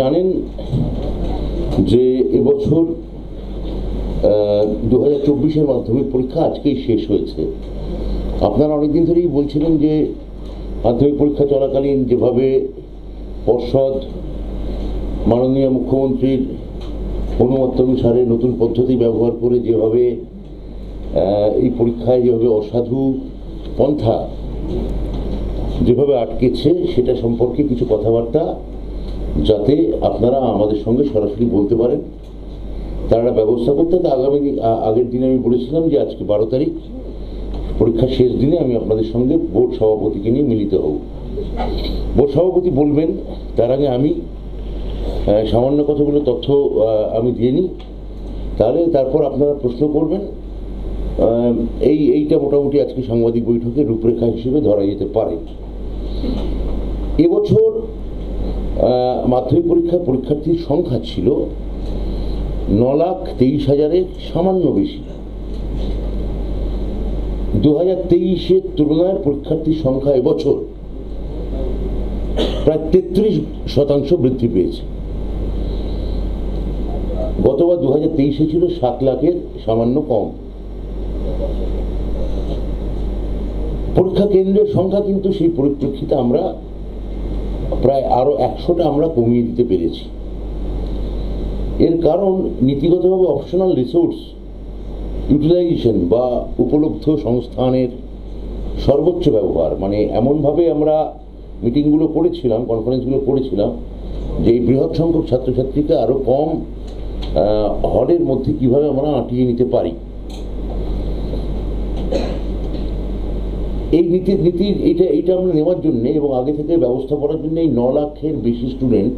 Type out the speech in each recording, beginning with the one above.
জানেন যে এবছর 2024-এর মাধ্যমিক পরীক্ষা আজকেই শেষ হয়েছে। আপনারা অনেকদিন ধরেই বলছিলেন যে মাধ্যমিক পরীক্ষা চলাকালীন যেভাবে পর্ষদ মাননীয় মুখ্যমন্ত্রীর অনুমতি অনুসারে নতুন পদ্ধতি ব্যবহার করে যেভাবে এই পরীক্ষায় যেভাবে অসাধু পন্থা যেভাবে আটকেছে সেটা সম্পর্কে কিছু কথাবার্তা যাতে আপনারা আমাদের সঙ্গে সরাসরি বলতে পারেন তারা ব্যবস্থা করতে। আগের দিনে আমি বলেছিলাম যে আজকে 12 তারিখ পরীক্ষার শেষ দিনে আমি আপনাদের সঙ্গে বোর্ড সভাপতিকে নিয়ে মিলিত হব। বোর্ড সভাপতি বলবেন, তার আগে আমি সামান্য কতগুলো তথ্য আমি দিয়ে নিই, তারপর আপনারা প্রশ্ন করবেন। এইটা মোটামুটি আজকে সাংবাদিক বৈঠকের রূপরেখা হিসেবে ধরা যেতে পারে। এবছর মাধ্যমিক পরীক্ষার্থীর সংখ্যা ছিল 9,23,000-এর সামান্য বেশি। 2023-এর তুলনায় পরীক্ষার্থীর সংখ্যা এবছর প্রায় 33% বৃদ্ধি পেয়েছে। গতবার 2023-এ ছিল 7 লাখের সামান্য কম। পরীক্ষা কেন্দ্রের সংখ্যা কিন্তু সেই পরিপ্রেক্ষিতে আমরা প্রায় আরো 100টা আমরা কমিয়ে দিতে পেরেছি। এর কারণ নীতিগতভাবে অপশনাল রিসোর্স ইউটিলাইজেশন বা উপলব্ধ সংস্থানের সর্বোচ্চ ব্যবহার, মানে এমনভাবে আমরা মিটিংগুলো করেছিলাম, কনফারেন্সগুলো করেছিলাম যে এই বৃহৎ সংখ্যক ছাত্রছাত্রীকে আরো কম হলের মধ্যে কিভাবে আমরা আঁটিয়ে নিতে পারি। এই এইটা আমরা নেওয়ার জন্য এবং আগে থেকে ব্যবস্থা করার জন্য এই 9 লাখের বেশি স্টুডেন্ট,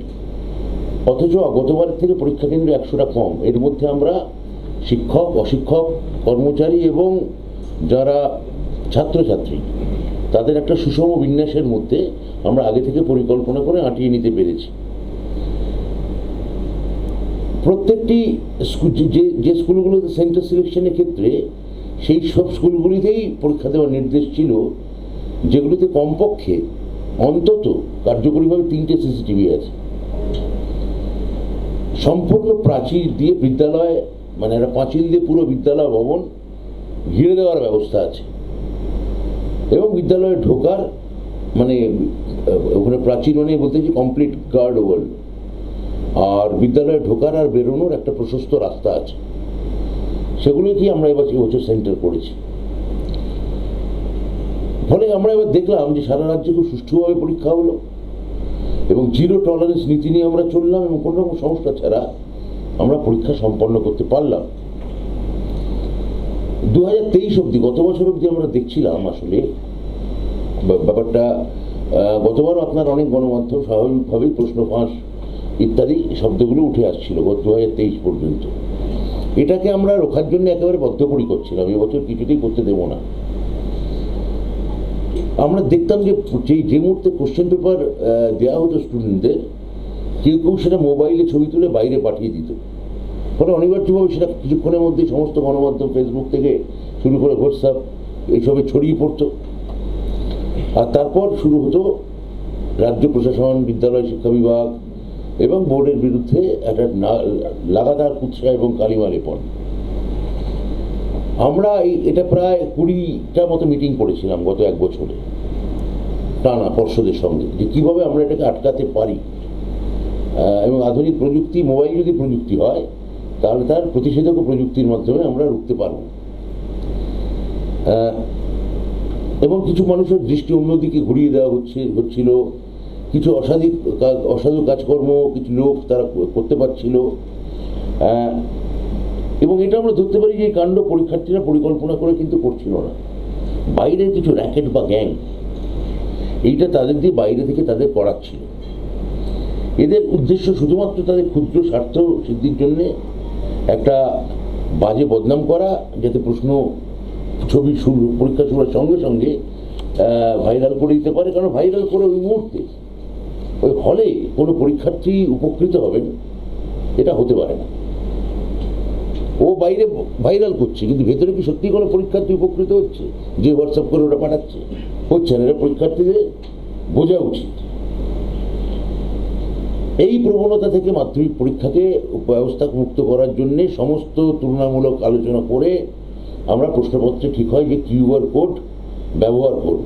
অথচ গতবারের থেকে পরীক্ষা কেন্দ্র 100টা কম। এর মধ্যে আমরা শিক্ষক, অশিক্ষক, কর্মচারী এবং যারা ছাত্রছাত্রী তাদের একটা সুষম বিন্যাসের মধ্যে আমরা আগে থেকে পরিকল্পনা করে আঁটিয়ে নিতে পেরেছি। প্রত্যেকটি যে স্কুলগুলোতে সেন্টার সিলেকশনের ক্ষেত্রে সেই সব স্কুলগুলিতেই পরীক্ষা দেওয়ার নির্দেশ ছিল যেগুলিতে কমপক্ষে অন্তত কার্যকরীভাবে 3টে সিসিটিভি আছে। সম্পূর্ণ প্রাচীর দিয়ে বিদ্যালয়, মানে একটা পাঁচিল দিয়ে পুরো বিদ্যালয় ভবন ঘিরে দেওয়ার ব্যবস্থা আছে এবং বিদ্যালয়ে ঢোকার মানে ওখানে প্রাচীর মানে বলতে কমপ্লিট গার্ড ওয়াল, আর বিদ্যালয়ে ঢোকার আর বেরোনোর একটা প্রশস্ত রাস্তা আছে। সেগুলোকে আমরা এবছর সেন্টার করেছি। ফলে আমরা এবার দেখলাম যে সারা রাজ্যে খুব সুষ্ঠুভাবে পরীক্ষা হলো এবং জিরো টলারেন্স নীতি নিয়ে আমরা চললাম এবং কোনো রকম সমস্যা ছাড়া আমরা পরীক্ষা সম্পন্ন করতে পারলাম। 2023 অব্দি, গত বছর অব্দি আমরা দেখছিলাম আসলে ব্যাপারটা। গতবারও আপনার অনেক গণমাধ্যম স্বাভাবিকভাবেই প্রশ্ন ফাঁস ইত্যাদি শব্দগুলো উঠে আসছিল 2023 পর্যন্ত। এটাকে আমরা রোখার জন্য একেবারে বদ্ধপরিকর ছিলাম, এবছর কিছুতেই করতে দেব না। আমরা দেখতাম যে মুহূর্তে কোশ্চেন পেপার দেওয়া হতো স্টুডেন্টদের, কেউ সেটা মোবাইলে ছবি তুলে বাইরে পাঠিয়ে দিত। ফলে অনিবার্যভাবে সেটা কিছুক্ষণের মধ্যেই সমস্ত গণমাধ্যম, ফেসবুক থেকে শুরু করে হোয়াটসঅ্যাপ এইসবে ছড়িয়ে পড়তো। আর তারপর শুরু হতো রাজ্য প্রশাসন, বিদ্যালয় শিক্ষা বিভাগ এবং বোর্ডের বিরুদ্ধে একটা লাগাতার কুৎসা এবং কালিমা লেপন। আমরা এটা প্রায় 20টা মতো মিটিং করেছিলাম গত 1 বছরে টানা পর্ষদের সঙ্গে, যে কিভাবে আমরা এটাকে আটকাতে পারি এবং আধুনিক প্রযুক্তি, মোবাইল যদি প্রযুক্তি হয় তাহলে তার প্রতিষেধক প্রযুক্তির মাধ্যমে আমরা রুখতে পারব। এবং কিছু মানুষের দৃষ্টি অন্যদিকে ঘুরিয়ে দেওয়া হচ্ছিল। কিছু অসাধু কাজকর্ম কিছু লোক তারা করতে পারছিল এবং এটা আমরা ধরতে পারি যে এই কাণ্ড পরীক্ষার্থীরা পরিকল্পনা করে কিন্তু করছিল না। বাইরের কিছু র্যাকেট বা গ্যাং এইটা তাদের দিয়ে বাইরে থেকে তাদের করাচ্ছিল। এদের উদ্দেশ্য শুধুমাত্র তাদের ক্ষুদ্র স্বার্থ সিদ্ধির জন্য একটা বাজে বদনাম করা, যাতে প্রশ্ন ছবি পরীক্ষা শুরুর সঙ্গে সঙ্গে ভাইরাল করে দিতে পারে। কারণ ভাইরাল করে ওই মুহূর্তে ওই হলে কোনো পরীক্ষার্থী উপকৃত হবেন এটা হতে পারে না। ও বাইরে ভাইরাল করছে কিন্তু ভেতরে কি সত্যি কোনো পরীক্ষার্থী উপকৃত হচ্ছে? যে হোয়াটসঅ্যাপ করে ওটা পাঠাচ্ছে হচ্ছে না। এটা পরীক্ষার্থীদের বোঝা উচিত। এই প্রবণতা থেকে মাধ্যমিক পরীক্ষাকে ব্যবস্থা মুক্ত করার জন্য সমস্ত তুলনামূলক আলোচনা করে আমরা প্রশ্নপত্রে ঠিক হয় যে কিউআর কোড ব্যবহার করব।